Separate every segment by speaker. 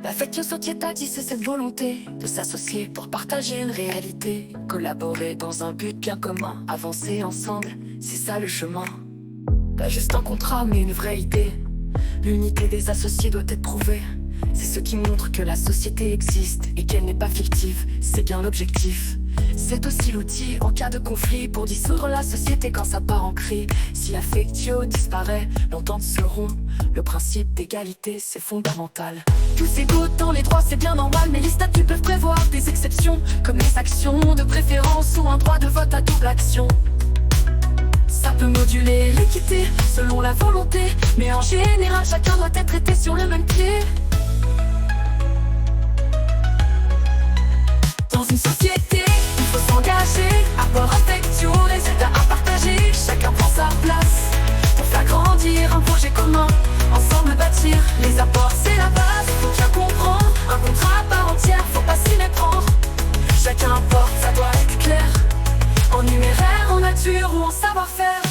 Speaker 1: La fake société dit c'est cette volonté de s'associer pour partager une réalité, collaborer dans un but bien commun, avancer ensemble, c'est ça le chemin. Pas juste un contrat mais une vraie idée. L'unité des associés doit être prouvée. C'est ce qui montre que la société existe et qu'elle n'est pas fictive, c'est bien l'objectif. C'est aussi l'outil en cas de conflit pour dissoudre la société quand ça part en cri. Si l'affectio disparaît, l'entente se rompt. Le principe d'égalité, c'est fondamental. Tous égaux dans les droits, c'est bien normal, mais les statuts peuvent prévoir des exceptions, comme les actions de préférence ou un droit de vote à double action. Ça peut moduler l'équité selon la volonté, mais en général, chacun doit être traité sur le même pied. Dans une société, il faut s'engager, apport affectio, résultats à partager. Chacun prend sa place pour faire grandir un projet commun. Ensemble bâtir, les apports c'est la base. Faut bien comprendre, un contrat à part entière, faut pas s'y méprendre. Chacun apporte, ça doit être clair, en numéraire, en nature ou en savoir-faire.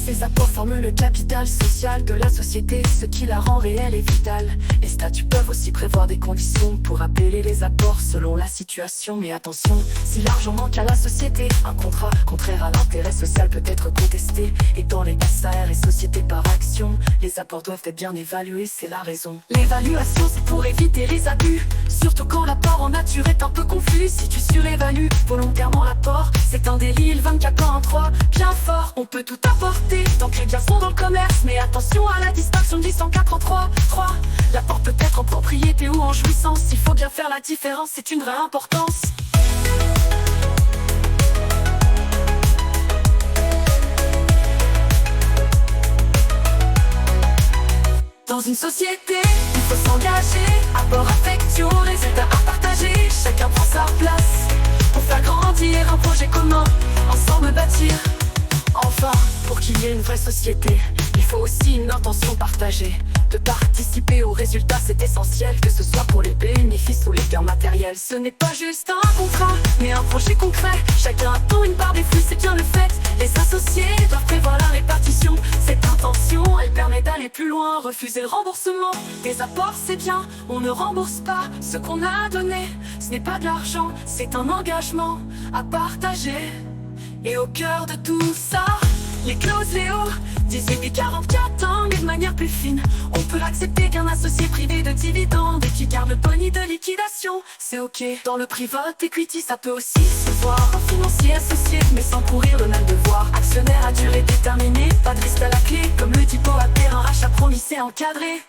Speaker 1: Ces apports forment le capital social de la société, ce qui la rend réelle et vitale. Les statuts peuvent aussi prévoir des conditions pour appeler les apports selon la situation. Mais attention, si l'argent manque à la société, un contrat contraire à l'intérêt social peut être contesté. Et dans les SAR et sociétés par action, les apports doivent être bien évalués, c'est la raison. L'évaluation c'est pour éviter les abus, surtout quand l'apport en nature est un peu confus. Si tu surévalues volontairement l'apport, c'est un délit, le 24-43, bien fort. On peut tout apporter tant que les biens sont dans le commerce, mais attention à la distinction de 143. L'apport peut être en propriété ou en jouissance, il faut bien faire la différence, c'est une vraie importance. Dans une société, il faut s'engager, apport affectio, résultats à partager. Chacun prend sa place pour faire grandir un projet commun, ensemble bâtir. Enfin, pour qu'il y ait une vraie société, il faut aussi une intention partagée. De participer aux résultats, c'est essentiel, que ce soit pour les bénéfices ou les gains matériels. Ce n'est pas juste un contrat, mais un projet concret. Chacun attend une part des flux, c'est bien le fait. Les associés doivent prévoir la répartition. Cette intention, elle permet d'aller plus loin. Refuser le remboursement des apports, c'est bien, on ne rembourse pas ce qu'on a donné. Ce n'est pas de l'argent, c'est un engagement à partager. Et au cœur de tout ça, les clauses Léo 1844 angles de manière plus fine. On peut accepter qu'un associé privé de dividendes et qui garde le boni de liquidation, c'est ok. Dans le private equity, ça peut aussi se voir. Un financier associé, mais sans courir le même devoir. Actionnaire à durée déterminée, pas de risque à la clé. Comme le dit Boater, un rachat promis c'est encadré.